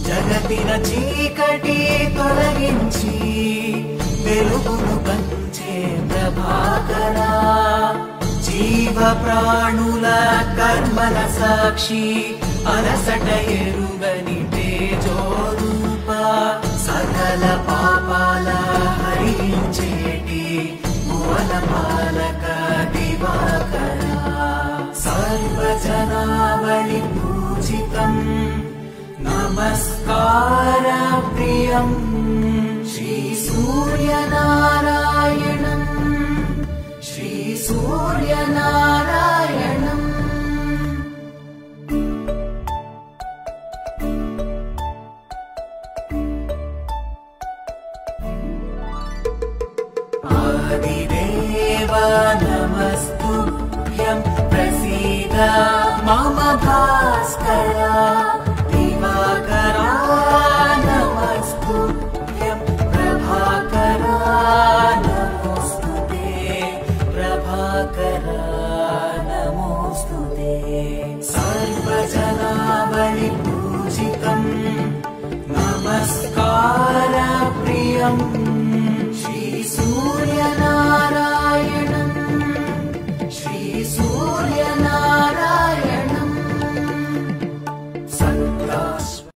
జగతిన చీకటి తొలగించి వెలుగును పంచే ప్రభాకరా జీవ ప్రాణుల కర్మల సాక్షి అలసట ఎరుగని తేజోరూప సకల పాపాల హరించేటి భువన పాలక దివాకరా సర్వజనావళి పూజితం నమస్కార ప్రియం శ్రీ సూర్యనారాయణం శ్రీ సూర్యనారాయణం ఆదిదేవ నమస్తుభ్యం ప్రసీద మమ భాస్కరా దివాకరా నమస్తుభ్యం ప్రభాకరా నమోస్తుతే ప్రభాకరా నమోస్తుతే సర్వజనావళి పూజితం నమస్కార ప్రియం